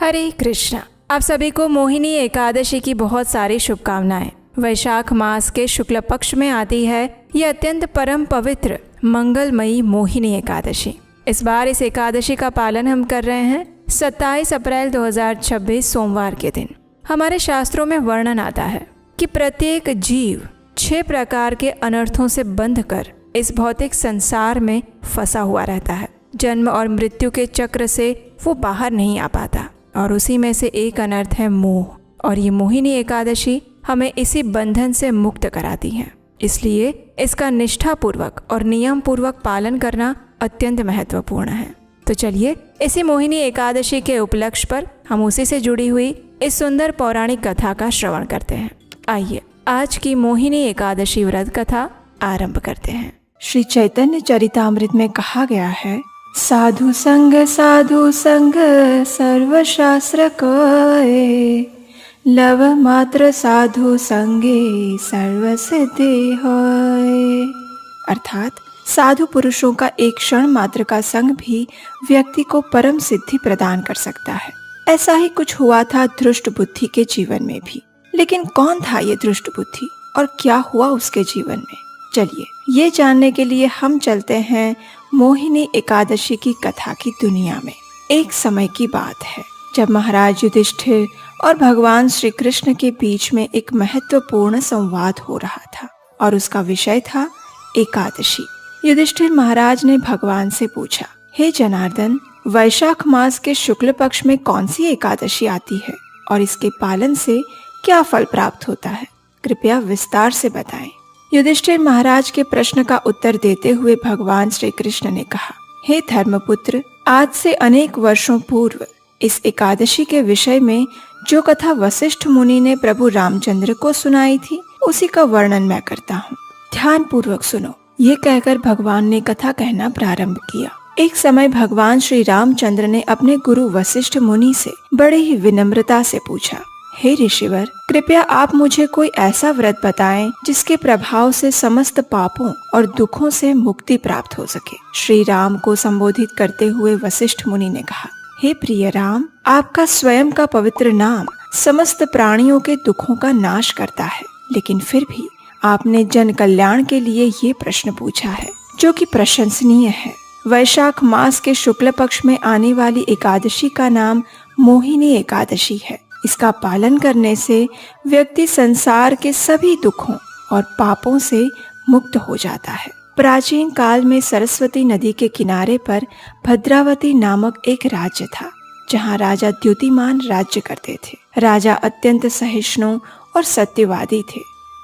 हरे कृष्णा। आप सभी को मोहिनी एकादशी की बहुत सारी शुभकामनाएं। वैशाख मास के शुक्ल पक्ष में आती है यह अत्यंत परम पवित्र मंगलमयी मोहिनी एकादशी। इस बार इस एकादशी का पालन हम कर रहे हैं 27 अप्रैल 2026 सोमवार के दिन। हमारे शास्त्रों में वर्णन आता है कि प्रत्येक जीव 6 प्रकार के अनर्थों से बंध कर इस भौतिक संसार में फंसा हुआ रहता है। जन्म और मृत्यु के चक्र से वो बाहर नहीं आ पाता और उसी में से एक अनर्थ है मोह। और ये मोहिनी एकादशी हमें इसी बंधन से मुक्त कराती है। इसलिए इसका निष्ठापूर्वक और नियम पूर्वक पालन करना अत्यंत महत्वपूर्ण है। तो चलिए इसी मोहिनी एकादशी के उपलक्ष्य पर हम उसी से जुड़ी हुई इस सुंदर पौराणिक कथा का श्रवण करते हैं। आइए आज की मोहिनी एकादशी व्रत कथा आरंभ करते हैं। श्री चैतन्य चरितामृत में कहा गया है, साधु संग सर्वशास्त्र कोय, लव मात्र साधु संगे सर्व सिद्धि होय। अर्थात साधु पुरुषों का एक क्षण मात्र का संग भी व्यक्ति को परम सिद्धि प्रदान कर सकता है। ऐसा ही कुछ हुआ था धृष्ट बुद्धि के जीवन में भी। लेकिन कौन था ये धृष्ट बुद्धि और क्या हुआ उसके जीवन में? चलिए ये जानने के लिए हम चलते हैं मोहिनी एकादशी की कथा की दुनिया में। एक समय की बात है जब महाराज युधिष्ठिर और भगवान श्री कृष्ण के बीच में एक महत्वपूर्ण संवाद हो रहा था और उसका विषय था एकादशी। युधिष्ठिर महाराज ने भगवान से पूछा, हे जनार्दन, वैशाख मास के शुक्ल पक्ष में कौन सी एकादशी आती है और इसके पालन से क्या फल प्राप्त होता है? कृपया विस्तार से बताएं। युधिष्ठिर महाराज के प्रश्न का उत्तर देते हुए भगवान श्री कृष्ण ने कहा, हे धर्मपुत्र, आज से अनेक वर्षों पूर्व इस एकादशी के विषय में जो कथा वशिष्ठ मुनि ने प्रभु रामचंद्र को सुनाई थी उसी का वर्णन मैं करता हूँ। ध्यान पूर्वक सुनो। ये कहकर भगवान ने कथा कहना प्रारंभ किया। एक समय भगवान श्री रामचंद्र ने अपने गुरु वशिष्ठ मुनि से बड़े ही विनम्रता से पूछा, हे ऋषिवर, कृपया आप मुझे कोई ऐसा व्रत बताएं जिसके प्रभाव से समस्त पापों और दुखों से मुक्ति प्राप्त हो सके। श्री राम को संबोधित करते हुए वशिष्ठ मुनि ने कहा, हे प्रिय राम, आपका स्वयं का पवित्र नाम समस्त प्राणियों के दुखों का नाश करता है, लेकिन फिर भी आपने जन कल्याण के लिए ये प्रश्न पूछा है जो कि प्रशंसनीय है। वैशाख मास के शुक्ल पक्ष में आने वाली एकादशी का नाम मोहिनी एकादशी है। इसका पालन करने से व्यक्ति संसार के सभी दुखों और पापों से मुक्त हो जाता है। प्राचीन काल में सरस्वती नदी के किनारे पर भद्रावती नामक एक राज्य था जहाँ राजा द्युतिमान राज्य करते थे। राजा अत्यंत सहिष्णु और सत्यवादी थे।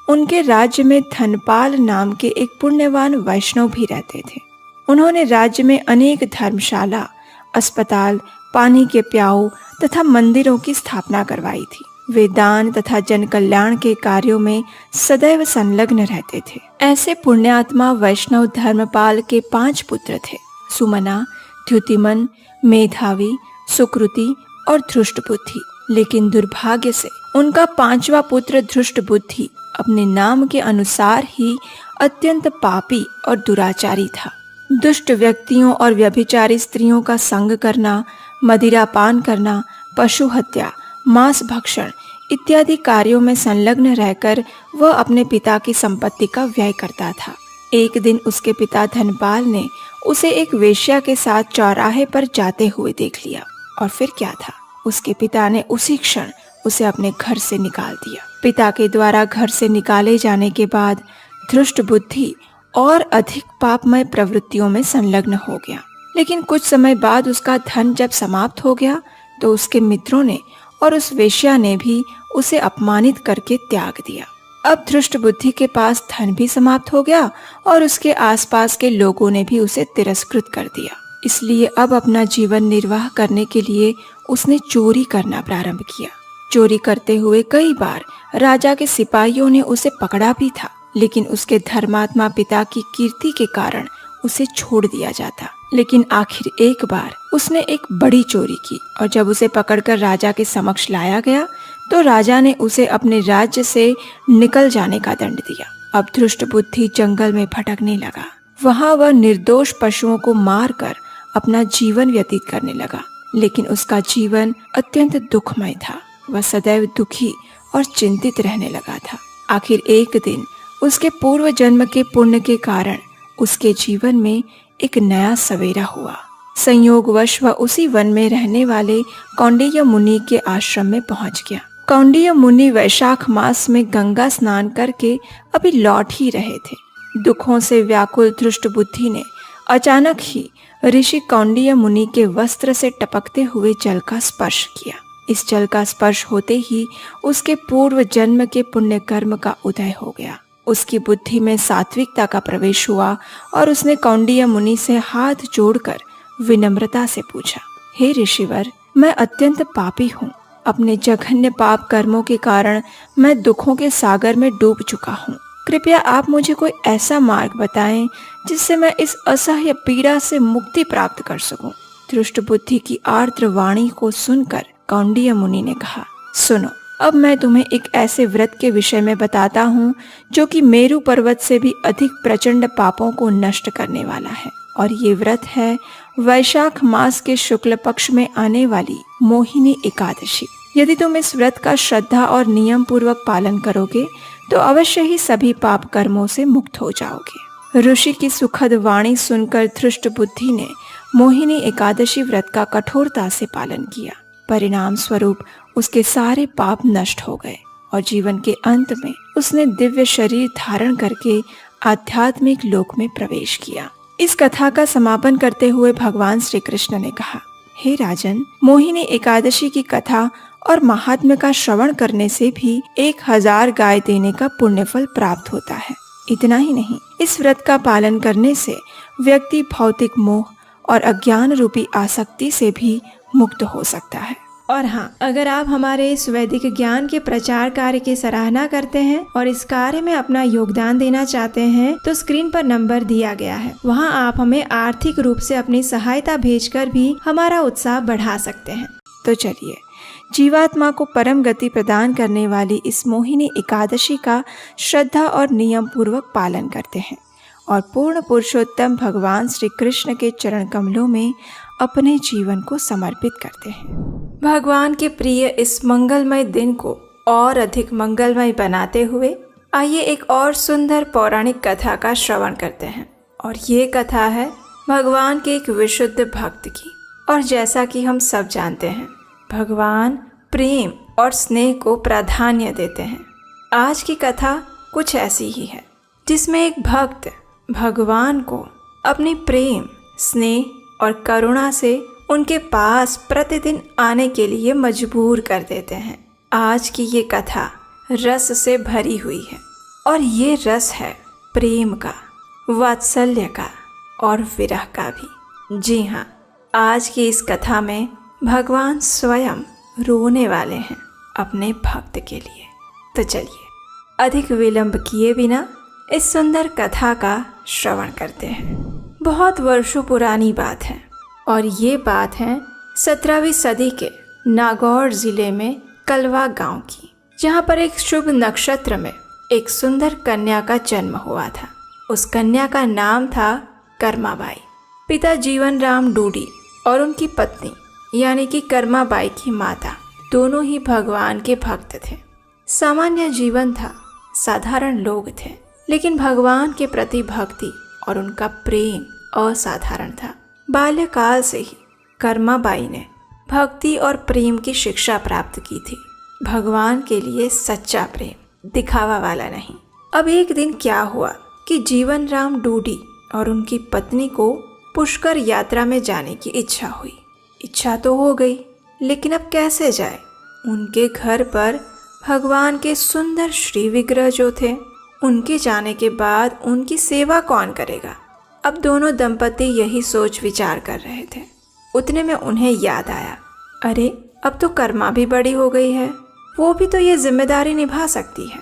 उनके राज्य में धनपाल नाम के एक पुण्यवान वैष्णव भी रहते थे। उन्होंने राज्य में अनेक धर्मशाला, अस्पताल, पानी के प्याऊ तथा मंदिरों की स्थापना करवाई थी। वे दान तथा जन कल्याण के कार्यों में सदैव संलग्न रहते थे। ऐसे पुण्यात्मा वैष्णव धर्मपाल के 5 पुत्र थे, सुमना, द्युतिमन, मेधावी, सुकृति और धृष्ट बुद्धि। लेकिन दुर्भाग्य से उनका 5वां पुत्र धृष्ट बुद्धि अपने नाम के अनुसार ही अत्यंत पापी और दुराचारी था। दुष्ट व्यक्तियों और व्यभिचारी स्त्रियों का संग करना, मदिरा पान करना, पशु हत्या, मांस भक्षण इत्यादि कार्यों में संलग्न रहकर वह अपने पिता की संपत्ति का व्यय करता था। एक दिन उसके पिता धनपाल ने उसे एक वेश्या के साथ चौराहे पर जाते हुए देख लिया और फिर क्या था, उसके पिता ने उसी क्षण उसे अपने घर से निकाल दिया। पिता के द्वारा घर से निकाले जाने के बाद धृष्ट बुद्धि और अधिक पापमय प्रवृत्तियों में संलग्न हो गया। लेकिन कुछ समय बाद उसका धन जब समाप्त हो गया तो उसके मित्रों ने और उस वेश्या ने भी उसे अपमानित करके त्याग दिया। अब धृष्ट बुद्धि के पास धन भी समाप्त हो गया और उसके आसपास के लोगों ने भी उसे तिरस्कृत कर दिया। इसलिए अब अपना जीवन निर्वाह करने के लिए उसने चोरी करना प्रारंभ किया। चोरी करते हुए कई बार राजा के सिपाहियों ने उसे पकड़ा भी था, लेकिन उसके धर्मात्मा पिता की कीर्ति के कारण उसे छोड़ दिया जाता। लेकिन आखिर एक बार उसने एक बड़ी चोरी की और जब उसे पकड़कर राजा के समक्ष लाया गया तो राजा ने उसे अपने राज्य से निकल जाने का दंड दिया। अब धृष्ट बुद्धि जंगल में भटकने लगा। वहाँ वह निर्दोष पशुओं को मारकर अपना जीवन व्यतीत करने लगा। लेकिन उसका जीवन अत्यंत दुखमय था। वह सदैव दुखी और चिंतित रहने लगा था। आखिर एक दिन उसके पूर्व जन्म के पुण्य के कारण उसके जीवन में एक नया सवेरा हुआ। संयोगवश वह उसी वन में रहने वाले कौंडिन्य मुनि के आश्रम में पहुंच गया। कौंडिन्य मुनि वैशाख मास में गंगा स्नान करके अभी लौट ही रहे थे। दुखों से व्याकुल धृष्ट बुद्धि ने अचानक ही ऋषि कौंडिन्य मुनि के वस्त्र से टपकते हुए जल का स्पर्श किया। इस जल का स्पर्श होते ही उसके पूर्व जन्म के पुण्य कर्म का उदय हो गया। उसकी बुद्धि में सात्विकता का प्रवेश हुआ और उसने कौंडिन्य मुनि से हाथ जोड़कर विनम्रता से पूछा, हे ऋषिवर, मैं अत्यंत पापी हूँ। अपने जघन्य पाप कर्मों के कारण मैं दुखों के सागर में डूब चुका हूँ। कृपया आप मुझे कोई ऐसा मार्ग बताएं जिससे मैं इस असह्य पीड़ा से मुक्ति प्राप्त कर सकूं। धृष्ट बुद्धि की आर्द्र वाणी को सुनकर कौंडिन्य मुनि ने कहा, सुनो, अब मैं तुम्हें एक ऐसे व्रत के विषय में बताता हूँ जो कि मेरु पर्वत से भी अधिक प्रचंड पापों को नष्ट करने वाला है। और ये व्रत है वैशाख मास के शुक्ल पक्ष में आने वाली मोहिनी एकादशी। यदि तुम इस व्रत का श्रद्धा और नियम पूर्वक पालन करोगे तो अवश्य ही सभी पाप कर्मों से मुक्त हो जाओगे। ऋषि की सुखद वाणी सुनकर धृष्ट बुद्धि ने मोहिनी एकादशी व्रत का कठोरता से पालन किया। परिणाम स्वरूप उसके सारे पाप नष्ट हो गए और जीवन के अंत में उसने दिव्य शरीर धारण करके आध्यात्मिक लोक में प्रवेश किया। इस कथा का समापन करते हुए भगवान श्री कृष्ण ने कहा, हे राजन, मोहिनी एकादशी की कथा और महात्म्य का श्रवण करने से भी 1000 गाय देने का पुण्यफल प्राप्त होता है। इतना ही नहीं, इस व्रत का पालन करने से व्यक्ति भौतिक मोह और अज्ञान रूपी आसक्ति से भी मुक्त हो सकता है। और हाँ, अगर आप हमारे इस वैदिक ज्ञान के प्रचार कार्य की सराहना करते हैं और इस कार्य में अपना योगदान देना चाहते हैं तो स्क्रीन पर नंबर दिया गया है, वहाँ आप हमें आर्थिक रूप से अपनी सहायता भेजकर भी हमारा उत्साह बढ़ा सकते हैं। तो चलिए, जीवात्मा को परम गति प्रदान करने वाली इस मोहिनी एकादशी का श्रद्धा और नियम पूर्वक पालन करते हैं और पूर्ण पुरुषोत्तम भगवान श्री कृष्ण के चरण कमलों में अपने जीवन को समर्पित करते हैं। भगवान के प्रिय इस मंगलमय दिन को और अधिक मंगलमय बनाते हुए आइए एक और सुंदर पौराणिक कथा का श्रवण करते हैं। और ये कथा है भगवान के एक विशुद्ध भक्त की। और जैसा कि हम सब जानते हैं, भगवान प्रेम और स्नेह को प्राधान्य देते हैं। आज की कथा कुछ ऐसी ही है जिसमें एक भक्त भगवान को अपने प्रेम, स्नेह और करुणा से उनके पास प्रतिदिन आने के लिए मजबूर कर देते हैं। आज की ये कथा रस से भरी हुई है और ये रस है प्रेम का, वात्सल्य का और विरह का भी। जी हाँ, आज की इस कथा में भगवान स्वयं रोने वाले हैं अपने भक्त के लिए। तो चलिए, अधिक विलंब किए बिना इस सुंदर कथा का श्रवण करते हैं। बहुत वर्षों पुरानी बात है और ये बात है 17वीं सदी के नागौर जिले में कलवा गांव की, जहाँ पर एक शुभ नक्षत्र में एक सुंदर कन्या का जन्म हुआ था। उस कन्या का नाम था कर्माबाई। पिता जीवन राम डूडी और उनकी पत्नी यानी कि कर्माबाई की माता दोनों ही भगवान के भक्त थे। सामान्य जीवन था, साधारण लोग थे, लेकिन भगवान के प्रति भक्ति और उनका प्रेम असाधारण था। बाल्यकाल से ही कर्माबाई ने भक्ति और प्रेम की शिक्षा प्राप्त की थी। भगवान के लिए सच्चा प्रेम, दिखावा वाला नहीं। अब एक दिन क्या हुआ कि जीवन राम डूडी और उनकी पत्नी को पुष्कर यात्रा में जाने की इच्छा हुई। इच्छा तो हो गई, लेकिन अब कैसे जाए? उनके घर पर भगवान के सुंदर श्री विग्रह जो थे, उनके जाने के बाद उनकी सेवा कौन करेगा? अब दोनों दंपति यही सोच विचार कर रहे थे। उतने में उन्हें याद आया, अरे अब तो कर्मा भी बड़ी हो गई है, वो भी तो ये जिम्मेदारी निभा सकती है।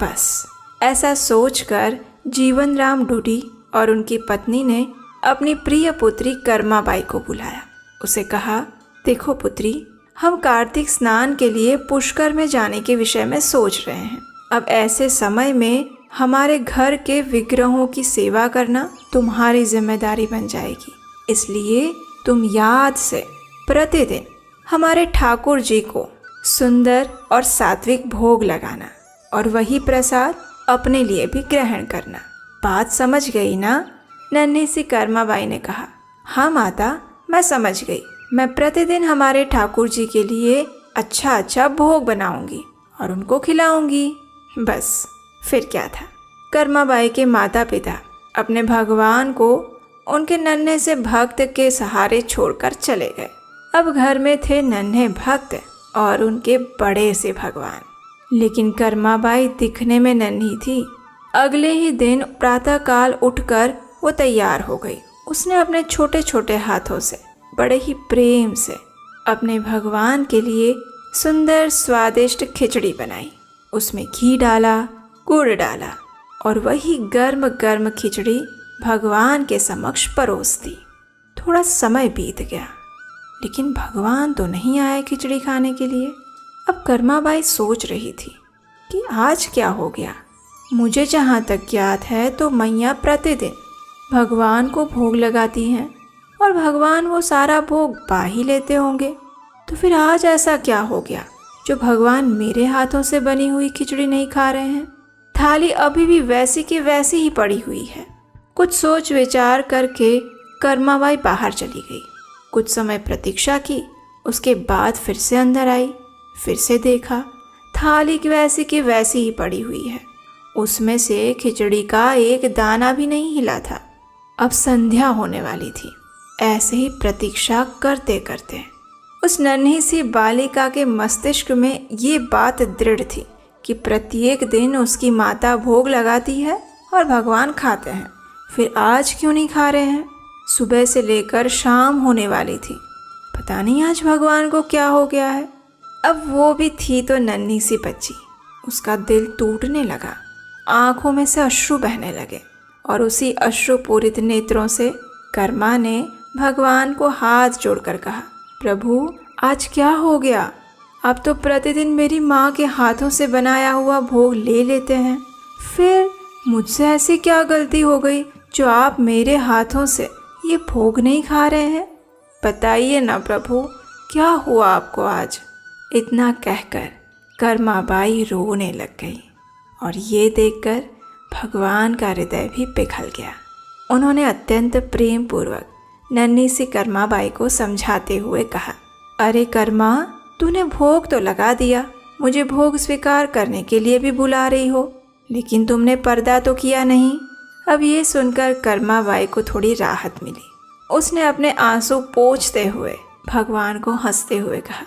बस ऐसा सोचकर जीवन राम डूडी और उनकी पत्नी ने अपनी प्रिय पुत्री कर्माबाई को बुलाया। उसे कहा, देखो पुत्री, हम कार्तिक स्नान के लिए पुष्कर में जाने के विषय में सोच रहे हैं। अब ऐसे समय में हमारे घर के विग्रहों की सेवा करना तुम्हारी जिम्मेदारी बन जाएगी। इसलिए तुम याद से प्रतिदिन हमारे ठाकुर जी को सुंदर और सात्विक भोग लगाना और वही प्रसाद अपने लिए भी ग्रहण करना। बात समझ गई ना? नन्ही सी कर्माबाई ने कहा। हाँ माता, मैं समझ गई। मैं प्रतिदिन हमारे ठाकुर जी के लिए अच्छा अच्छा भोग बनाऊंगी और उनको खिलाऊंगी। बस फिर क्या था। कर्माबाई के माता पिता अपने भगवान को उनके नन्हे से भक्त के सहारे छोड़कर चले गए। अब घर में थे नन्हे भक्त और उनके बड़े से भगवान। लेकिन कर्माबाई दिखने में नन्ही थी। अगले ही दिन प्रातःकाल उठकर वो तैयार हो गई। उसने अपने छोटे छोटे हाथों से बड़े ही प्रेम से अपने भगवान के लिए सुंदर स्वादिष्ट खिचड़ी बनाई। उसमें घी डाला, गुड़ डाला और वही गर्म गर्म खिचड़ी भगवान के समक्ष परोस दी। थोड़ा समय बीत गया, लेकिन भगवान तो नहीं आए खिचड़ी खाने के लिए। अब कर्माबाई सोच रही थी कि आज क्या हो गया। मुझे जहाँ तक ज्ञात है तो मैया प्रतिदिन भगवान को भोग लगाती हैं और भगवान वो सारा भोग पा ही लेते होंगे। तो फिर आज ऐसा क्या हो गया जो भगवान मेरे हाथों से बनी हुई खिचड़ी नहीं खा रहे हैं? थाली अभी भी वैसी की वैसी ही पड़ी हुई है। कुछ सोच विचार करके कर्माबाई बाहर चली गई। कुछ समय प्रतीक्षा की, उसके बाद फिर से अंदर आई। फिर से देखा, थाली वैसी की वैसी ही पड़ी हुई है। उसमें से खिचड़ी का एक दाना भी नहीं हिला था। अब संध्या होने वाली थी। ऐसे ही प्रतीक्षा करते करते उस नन्ही सी बालिका के मस्तिष्क में ये बात दृढ़ थी कि प्रत्येक दिन उसकी माता भोग लगाती है और भगवान खाते हैं। फिर आज क्यों नहीं खा रहे हैं? सुबह से लेकर शाम होने वाली थी। पता नहीं आज भगवान को क्या हो गया है। अब वो भी थी तो नन्ही सी बच्ची। उसका दिल टूटने लगा, आंखों में से अश्रु बहने लगे और उसी अश्रुपूरित नेत्रों से कर्मा ने भगवान को हाथ जोड़कर कहा, प्रभु आज क्या हो गया? आप तो प्रतिदिन मेरी माँ के हाथों से बनाया हुआ भोग ले लेते हैं। फिर मुझसे ऐसी क्या गलती हो गई जो आप मेरे हाथों से ये भोग नहीं खा रहे हैं? बताइए ना प्रभु, क्या हुआ आपको आज? इतना कहकर कर्माबाई रोने लग गई और ये देखकर भगवान का हृदय भी पिघल गया। उन्होंने अत्यंत प्रेम पूर्वक नन्ही सी कर्माबाई को समझाते हुए कहा, अरे कर्मा, तूने भोग तो लगा दिया, मुझे भोग स्वीकार करने के लिए भी बुला रही हो, लेकिन तुमने पर्दा तो किया नहीं। अब ये सुनकर कर्माबाई को थोड़ी राहत मिली। उसने अपने आंसू पोंछते हुए भगवान को हंसते हुए कहा,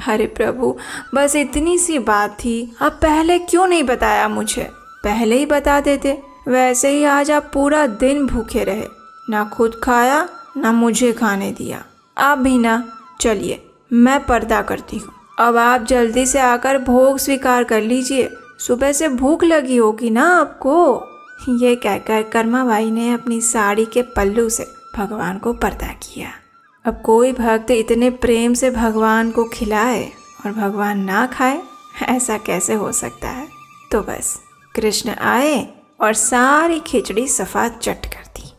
अरे प्रभु, बस इतनी सी बात थी, आप पहले क्यों नहीं बताया मुझे? पहले ही बता देते। वैसे ही आज आप पूरा दिन भूखे रहे, ना खुद खाया ना मुझे खाने दिया। आप भी ना। चलिए मैं पर्दा करती हूँ, अब आप जल्दी से आकर भोग स्वीकार कर लीजिए, सुबह से भूख लगी होगी ना आपको। ये कहकर कर्माबाई ने अपनी साड़ी के पल्लू से भगवान को पर्दा किया। अब कोई भक्त इतने प्रेम से भगवान को खिलाए और भगवान ना खाए, ऐसा कैसे हो सकता है? तो बस कृष्ण आए और सारी खिचड़ी सफा चट कर दी,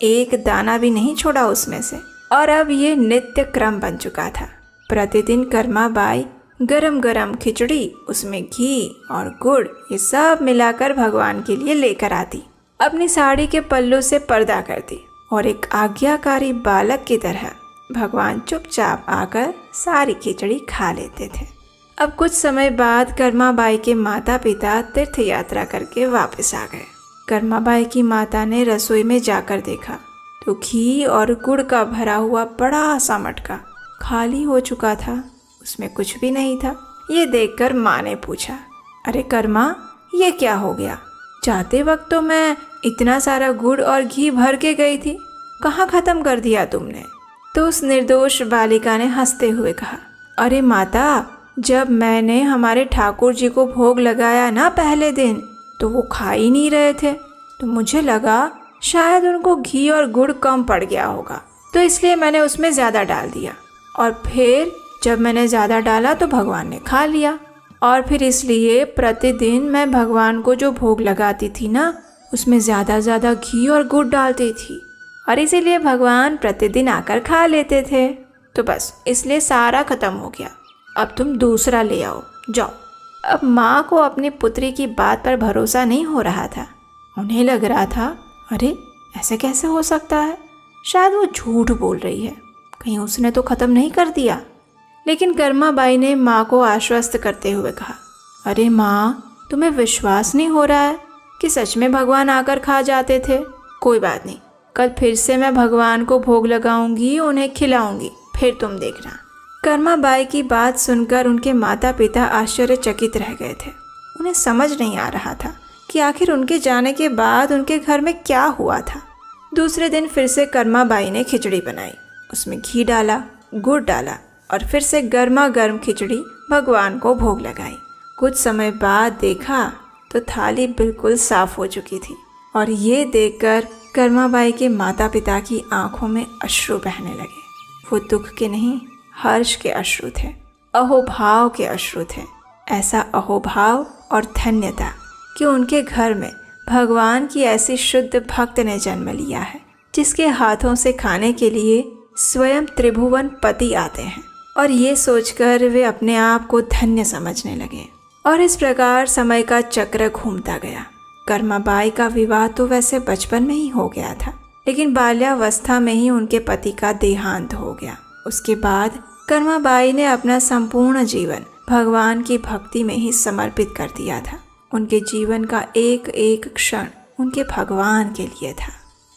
एक दाना भी नहीं छोड़ा उसमें से। और अब ये नित्य क्रम बन चुका था। प्रतिदिन कर्माबाई गरम गरम खिचड़ी, उसमें घी और गुड़ ये सब मिलाकर भगवान के लिए लेकर आती, अपनी साड़ी के पल्लू से पर्दा करती और एक आज्ञाकारी बालक की तरह भगवान चुपचाप आकर सारी खिचड़ी खा लेते थे। अब कुछ समय बाद कर्माबाई के माता पिता तीर्थ यात्रा करके वापस आ गए। कर्माबाई की माता ने रसोई में जाकर देखा तो घी और गुड़ का भरा हुआ बड़ा सा मटका खाली हो चुका था, उसमें कुछ भी नहीं था। ये देखकर माँ ने पूछा, अरे कर्मा, ये क्या हो गया? जाते वक्त तो मैं इतना सारा गुड़ और घी भर के गई थी, कहाँ ख़त्म कर दिया तुमने? तो उस निर्दोष बालिका ने हंसते हुए कहा, अरे माता, जब मैंने हमारे ठाकुर जी को भोग लगाया ना पहले दिन, तो वो खा ही नहीं रहे थे, तो मुझे लगा शायद उनको घी और गुड़ कम पड़ गया होगा, तो इसलिए मैंने उसमें ज़्यादा डाल दिया। और फिर जब मैंने ज़्यादा डाला तो भगवान ने खा लिया। और फिर इसलिए प्रतिदिन मैं भगवान को जो भोग लगाती थी ना, उसमें ज़्यादा घी और गुड़ डालती थी और इसीलिए भगवान प्रतिदिन आकर खा लेते थे। तो बस इसलिए सारा खत्म हो गया। अब तुम दूसरा ले आओ, जाओ। अब माँ को अपनी पुत्री की बात पर भरोसा नहीं हो रहा था। उन्हें लग रहा था, अरे ऐसे कैसे हो सकता है, शायद वो झूठ बोल रही है, कहीं उसने तो ख़त्म नहीं कर दिया। लेकिन कर्मा बाई ने माँ को आश्वस्त करते हुए कहा, अरे माँ, तुम्हें विश्वास नहीं हो रहा है कि सच में भगवान आकर खा जाते थे? कोई बात नहीं, कल फिर से मैं भगवान को भोग लगाऊंगी, उन्हें खिलाऊंगी, फिर तुम देखना। कर्मा बाई की बात सुनकर उनके माता पिता आश्चर्यचकित रह गए थे। उन्हें समझ नहीं आ रहा था कि आखिर उनके जाने के बाद उनके घर में क्या हुआ था। दूसरे दिन फिर से कर्मा बाई ने खिचड़ी बनाई, उसमें घी डाला, गुड़ डाला और फिर से गर्मा गर्म खिचड़ी भगवान को भोग लगाई। कुछ समय बाद देखा तो थाली बिल्कुल साफ हो चुकी थी और ये देखकर कर्मा बाई के माता पिता की आंखों में अश्रु बहने लगे। वो दुख के नहीं, हर्ष के अश्रु थे, अहोभाव के अश्रु थे। ऐसा अहोभाव और धन्यता कि उनके घर में भगवान की ऐसी शुद्ध भक्त ने जन्म लिया है जिसके हाथों से खाने के लिए स्वयं त्रिभुवन पति आते हैं। और ये सोचकर वे अपने आप को धन्य समझने लगे। और इस प्रकार समय का चक्र घूमता गया। कर्मा बाई का विवाह तो वैसे बचपन में ही हो गया था, लेकिन बाल्यावस्था में ही उनके पति का देहांत हो गया। उसके बाद कर्मा बाई ने अपना संपूर्ण जीवन भगवान की भक्ति में ही समर्पित कर दिया था। उनके जीवन का एक एक क्षण उनके भगवान के लिए था।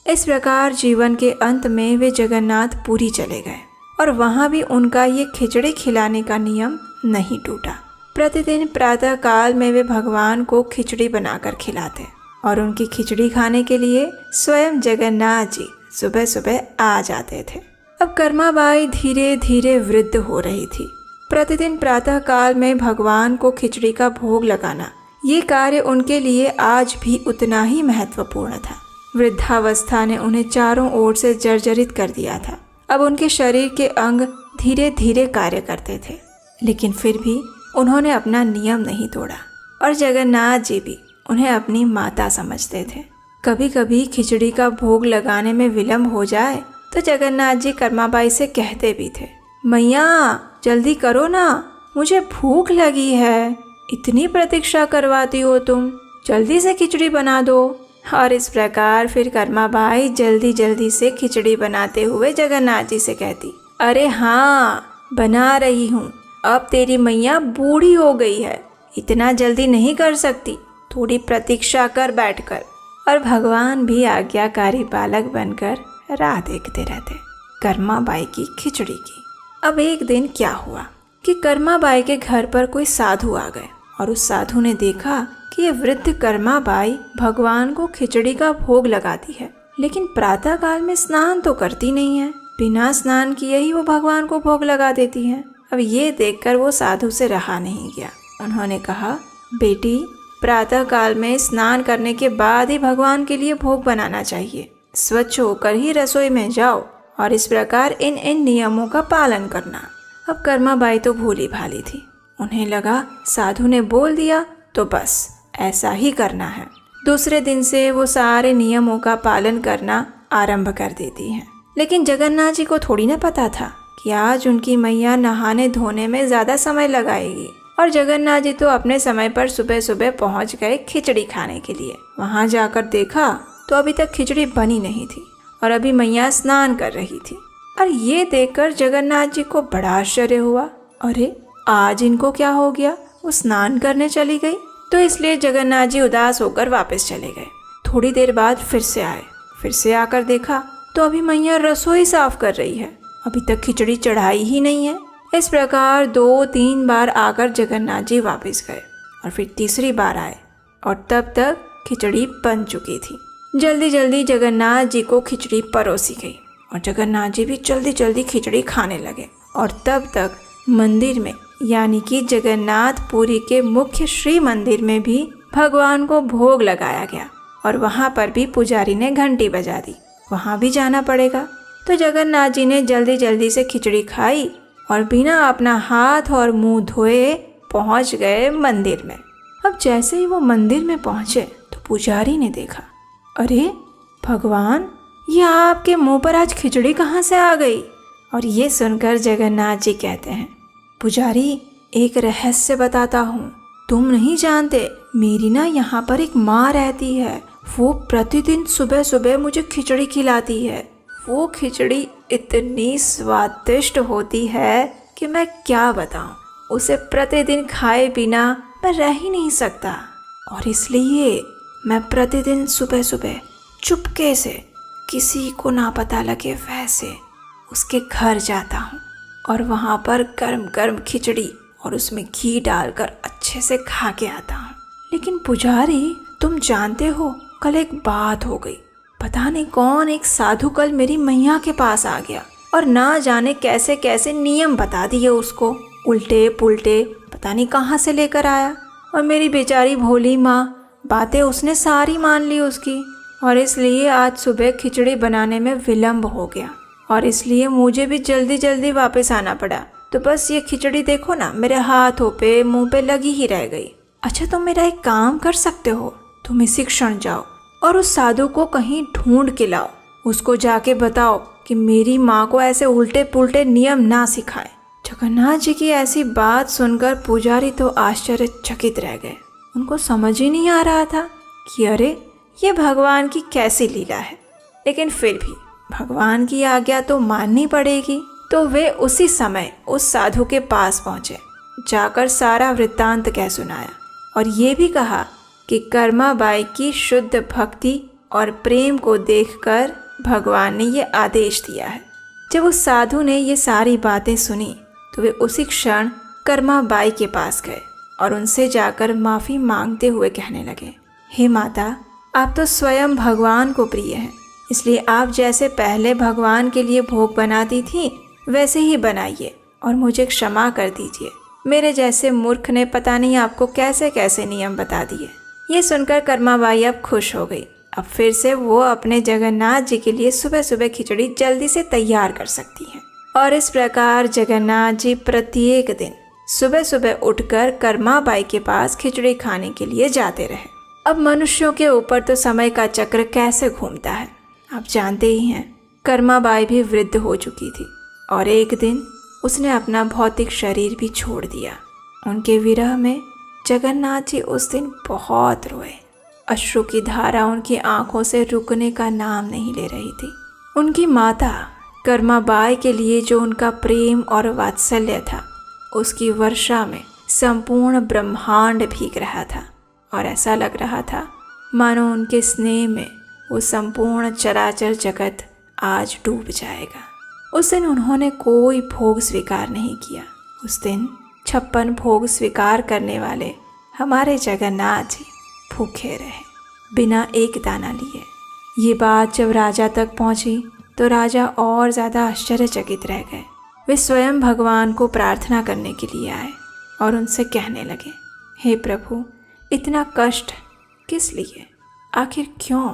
इस प्रकार जीवन के अंत में वे जगन्नाथ पुरी चले गए और वहाँ भी उनका ये खिचड़ी खिलाने का नियम नहीं टूटा। प्रतिदिन प्रातः काल में वे भगवान को खिचड़ी बनाकर खिलाते और उनकी खिचड़ी खाने के लिए स्वयं जगन्नाथ जी सुबह सुबह आ जाते थे। अब कर्मा बाई धीरे धीरे वृद्ध हो रही थी। प्रतिदिन प्रातः काल में भगवान को खिचड़ी का भोग लगाना, ये कार्य उनके लिए आज भी उतना ही महत्वपूर्ण था। वृद्धावस्था ने उन्हें चारों ओर से जर्जरित कर दिया था। अब उनके शरीर के अंग धीरे धीरे कार्य करते थे, लेकिन फिर भी उन्होंने अपना नियम नहीं तोड़ा और जगन्नाथ जी भी उन्हें अपनी माता समझते थे। कभी कभी खिचड़ी का भोग लगाने में विलम्ब हो जाए तो जगन्नाथ जी कर्मा बाई से कहते भी थे, मैया जल्दी करो ना, मुझे भूख लगी है, इतनी प्रतीक्षा करवाती हो तुम, जल्दी से खिचड़ी बना दो। और इस प्रकार फिर कर्मा बाई जल्दी जल्दी से खिचड़ी बनाते हुए जगन्नाथ जी से कहती, अरे हाँ बना रही हूँ, अब तेरी मैया बूढ़ी हो गई है, इतना जल्दी नहीं कर सकती, थोड़ी प्रतीक्षा कर बैठकर। और भगवान भी आज्ञाकारी बालक बनकर राह देखते रहते कर्मा बाई की खिचड़ी की। अब एक दिन क्या हुआ कि कर्मा बाई के घर पर कोई साधु आ गए और उस साधु ने देखा कि ये वृद्ध कर्मा बाई भगवान को खिचड़ी का भोग लगाती है, लेकिन प्रातः काल में स्नान तो करती नहीं है, बिना स्नान किए ही वो भगवान को भोग लगा देती है। अब ये देखकर वो साधु से रहा नहीं गया। उन्होंने कहा, बेटी प्रातः काल में स्नान करने के बाद ही भगवान के लिए भोग बनाना चाहिए, स्वच्छ होकर ही रसोई में जाओ और इस प्रकार इन इन नियमों का पालन करना। अब कर्मा बाई तो भोली भाली थी, उन्हें लगा साधु ने बोल दिया तो बस ऐसा ही करना है। दूसरे दिन से वो सारे नियमों का पालन करना आरंभ कर देती हैं। लेकिन जगन्नाथ जी को थोड़ी ना पता था कि आज उनकी मैया नहाने धोने में ज़्यादा समय लगाएगी। और जगन्नाथ जी तो अपने समय पर सुबह सुबह पहुंच गए खिचड़ी खाने के लिए। वहां जाकर देखा तो अभी तक खिचड़ी बनी नहीं थी और अभी मैया स्नान कर रही थी। और ये देखकर जगन्नाथ जी को बड़ा आश्चर्य हुआ, अरे आज इनको क्या हो गया, वो स्नान करने चली गई। तो इसलिए जगन्नाथ जी उदास होकर वापस चले गए। थोड़ी देर बाद फिर से आए, फिर से आकर देखा तो अभी मैया रसोई साफ कर रही है, अभी तक खिचड़ी चढ़ाई ही नहीं है। इस प्रकार 2-3 बार आकर जगन्नाथ जी वापस गए और फिर तीसरी बार आए और तब तक खिचड़ी बन चुकी थी। जल्दी जल्दी जगन्नाथ जी को खिचड़ी परोसी गई और जगन्नाथ जी भी जल्दी जल्दी खिचड़ी खाने लगे। और तब तक मंदिर में यानी कि जगन्नाथ पुरी के मुख्य श्री मंदिर में भी भगवान को भोग लगाया गया और वहाँ पर भी पुजारी ने घंटी बजा दी, वहाँ भी जाना पड़ेगा। तो जगन्नाथ जी ने जल्दी जल्दी से खिचड़ी खाई और बिना अपना हाथ और मुंह धोए पहुँच गए मंदिर में। अब जैसे ही वो मंदिर में पहुँचे तो पुजारी ने देखा, अरे भगवान, ये आपके मुंह पर आज खिचड़ी कहाँ से आ गई और ये सुनकर जगन्नाथ जी कहते हैं, पुजारी एक रहस्य बताता हूँ, तुम नहीं जानते, मेरी ना यहाँ पर एक माँ रहती है। वो प्रतिदिन सुबह सुबह मुझे खिचड़ी खिलाती है। वो खिचड़ी इतनी स्वादिष्ट होती है कि मैं क्या बताऊँ। उसे प्रतिदिन खाए बिना मैं रह ही नहीं सकता, और इसलिए मैं प्रतिदिन सुबह सुबह चुपके से, किसी को ना पता लगे वैसे, उसके घर जाता हूँ और वहाँ पर गर्म गर्म खिचड़ी और उसमें घी डालकर अच्छे से खा के आता हूँ। लेकिन पुजारी, तुम जानते हो, कल एक बात हो गई। पता नहीं कौन एक साधु कल मेरी मैया के पास आ गया और ना जाने कैसे कैसे नियम बता दिए उसको, उल्टे पुल्टे पता नहीं कहाँ से लेकर आया। और मेरी बेचारी भोली माँ, बातें उसने सारी मान ली उसकी, और इसलिए आज सुबह खिचड़ी बनाने में विलम्ब हो गया और इसलिए मुझे भी जल्दी जल्दी वापस आना पड़ा। तो बस ये खिचड़ी देखो ना, मेरे हाथों पे मुंह पे लगी ही रह गई। अच्छा, तुम मेरा एक काम कर सकते हो, तुम इसी क्षण जाओ और उस साधु को कहीं ढूंढ के लाओ। उसको जाके बताओ कि मेरी माँ को ऐसे उल्टे पुल्टे नियम ना सिखाए। जगन्नाथ जी की ऐसी बात सुनकर पुजारी तो आश्चर्यचकित रह गए। उनको समझ ही नहीं आ रहा था कि अरे ये भगवान की कैसी लीला है। लेकिन फिर भी भगवान की आज्ञा तो माननी पड़ेगी। तो वे उसी समय उस साधु के पास पहुँचे, जाकर सारा वृत्तांत कह सुनाया और ये भी कहा कि कर्माबाई की शुद्ध भक्ति और प्रेम को देखकर भगवान ने ये आदेश दिया है। जब उस साधु ने ये सारी बातें सुनी तो वे उसी क्षण कर्माबाई के पास गए और उनसे जाकर माफ़ी मांगते हुए कहने लगे, हे माता, आप तो स्वयं भगवान को प्रिय हैं, इसलिए आप जैसे पहले भगवान के लिए भोग बनाती थी वैसे ही बनाइए और मुझे क्षमा कर दीजिए। मेरे जैसे मूर्ख ने पता नहीं आपको कैसे कैसे नियम बता दिए। ये सुनकर कर्माबाई अब खुश हो गई। अब फिर से वो अपने जगन्नाथ जी के लिए सुबह सुबह खिचड़ी जल्दी से तैयार कर सकती हैं। और इस प्रकार जगन्नाथ जी प्रत्येक दिन सुबह सुबह उठकर कर्माबाई के पास खिचड़ी खाने के लिए जाते रहे। अब मनुष्यों के ऊपर तो समय का चक्र कैसे घूमता है, आप जानते ही हैं। कर्माबाई भी वृद्ध हो चुकी थी और एक दिन उसने अपना भौतिक शरीर भी छोड़ दिया। उनके विरह में जगन्नाथ जी उस दिन बहुत रोए। अश्रु की धारा उनकी आंखों से रुकने का नाम नहीं ले रही थी। उनकी माता कर्माबाई के लिए जो उनका प्रेम और वात्सल्य था, उसकी वर्षा में संपूर्ण ब्रह्मांड भीग रहा था और ऐसा लग रहा था मानो उनके स्नेह में वो संपूर्ण चराचर जगत आज डूब जाएगा। उस दिन उन्होंने कोई भोग स्वीकार नहीं किया। उस दिन 56 भोग स्वीकार करने वाले हमारे जगन्नाथ जी भूखे रहे, बिना एक दाना लिए। ये बात जब राजा तक पहुंची तो राजा और ज़्यादा आश्चर्यचकित रह गए। वे स्वयं भगवान को प्रार्थना करने के लिए आए और उनसे कहने लगे, हे प्रभु, इतना कष्ट किस लिए, आखिर क्यों?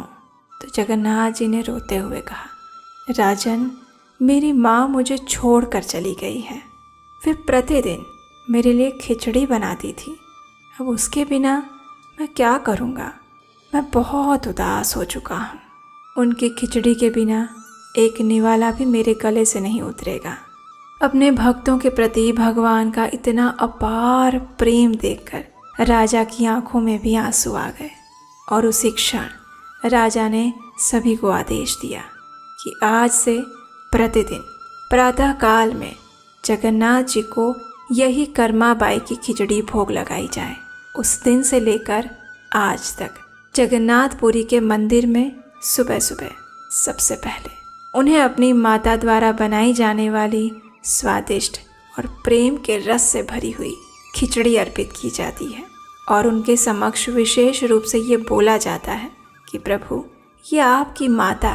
तो जगन्नाथ जी ने रोते हुए कहा, राजन, मेरी माँ मुझे छोड़कर चली गई है। वे प्रतिदिन मेरे लिए खिचड़ी बनाती थी। अब उसके बिना मैं क्या करूँगा? मैं बहुत उदास हो चुका हूँ। उनकी खिचड़ी के बिना एक निवाला भी मेरे गले से नहीं उतरेगा। अपने भक्तों के प्रति भगवान का इतना अपार प्रेम देखकर राजा की आंखों में भी आंसू आ गए और उसी क्षण राजा ने सभी को आदेश दिया कि आज से प्रतिदिन प्रातः काल में जगन्नाथ जी को यही कर्माबाई की खिचड़ी भोग लगाई जाए। उस दिन से लेकर आज तक जगन्नाथपुरी के मंदिर में सुबह सुबह सबसे पहले उन्हें अपनी माता द्वारा बनाई जाने वाली स्वादिष्ट और प्रेम के रस से भरी हुई खिचड़ी अर्पित की जाती है और उनके समक्ष विशेष रूप से ये बोला जाता है कि प्रभु, ये आपकी माता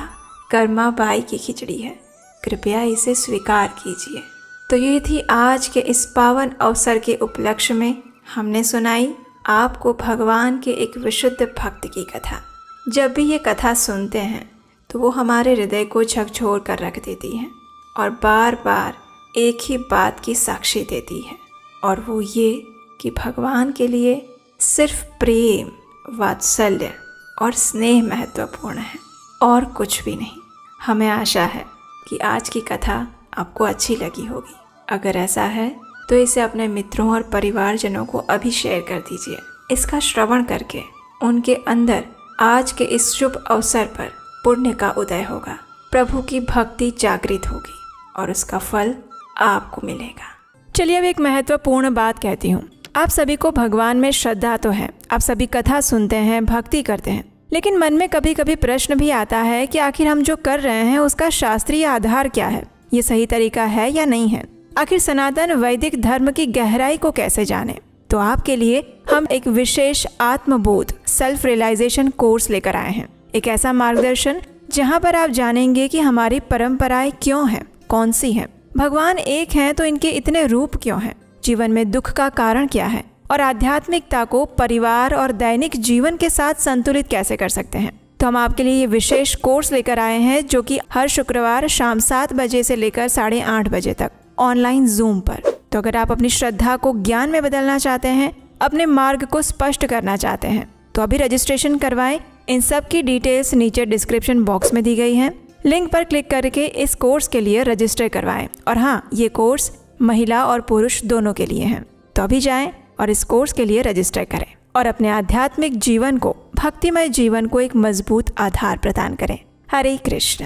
कर्माबाई की खिचड़ी है, कृपया इसे स्वीकार कीजिए। तो ये थी आज के इस पावन अवसर के उपलक्ष्य में हमने सुनाई आपको भगवान के एक विशुद्ध भक्त की कथा। जब भी ये कथा सुनते हैं तो वो हमारे हृदय को झकझोर कर रख देती है और बार बार एक ही बात की साक्षी देती है, और वो ये कि भगवान के लिए सिर्फ प्रेम, वात्सल्य और स्नेह महत्वपूर्ण है और कुछ भी नहीं। हमें आशा है कि आज की कथा आपको अच्छी लगी होगी। अगर ऐसा है तो इसे अपने मित्रों और परिवारजनों को अभी शेयर कर दीजिए। इसका श्रवण करके उनके अंदर आज के इस शुभ अवसर पर पुण्य का उदय होगा, प्रभु की भक्ति जागृत होगी और उसका फल आपको मिलेगा। चलिए अब एक महत्वपूर्ण बात कहती हूँ। आप सभी को भगवान में श्रद्धा तो है, आप सभी कथा सुनते हैं, भक्ति करते हैं, लेकिन मन में कभी कभी प्रश्न भी आता है कि आखिर हम जो कर रहे हैं उसका शास्त्रीय आधार क्या है, ये सही तरीका है या नहीं है, आखिर सनातन वैदिक धर्म की गहराई को कैसे जाने। तो आपके लिए हम एक विशेष आत्मबोध सेल्फ रियलाइजेशन कोर्स लेकर आए हैं। एक ऐसा मार्गदर्शन जहां पर आप जानेंगे कि हमारी परंपराएं क्यों हैं, कौन सी हैं, भगवान एक हैं तो इनके इतने रूप क्यों हैं, जीवन में दुख का कारण क्या है और आध्यात्मिकता को परिवार और दैनिक जीवन के साथ संतुलित कैसे कर सकते हैं। तो हम आपके लिए ये विशेष कोर्स लेकर आए हैं जो कि हर शुक्रवार शाम 7 बजे से लेकर 8:30 बजे तक ऑनलाइन जूम पर। तो अगर आप अपनी श्रद्धा को ज्ञान में बदलना चाहते हैं, अपने मार्ग को स्पष्ट करना चाहते हैं, तो अभी रजिस्ट्रेशन करवाएं। इन सब की डिटेल्स नीचे डिस्क्रिप्शन बॉक्स में दी गई हैं। लिंक पर क्लिक करके इस कोर्स के लिए रजिस्टर करवाएं। और हाँ, ये कोर्स महिला और पुरुष दोनों के लिए हैं। तो अभी जाएं और इस कोर्स के लिए रजिस्टर करें और अपने आध्यात्मिक जीवन को, भक्तिमय जीवन को एक मजबूत आधार प्रदान करें। हरे कृष्ण।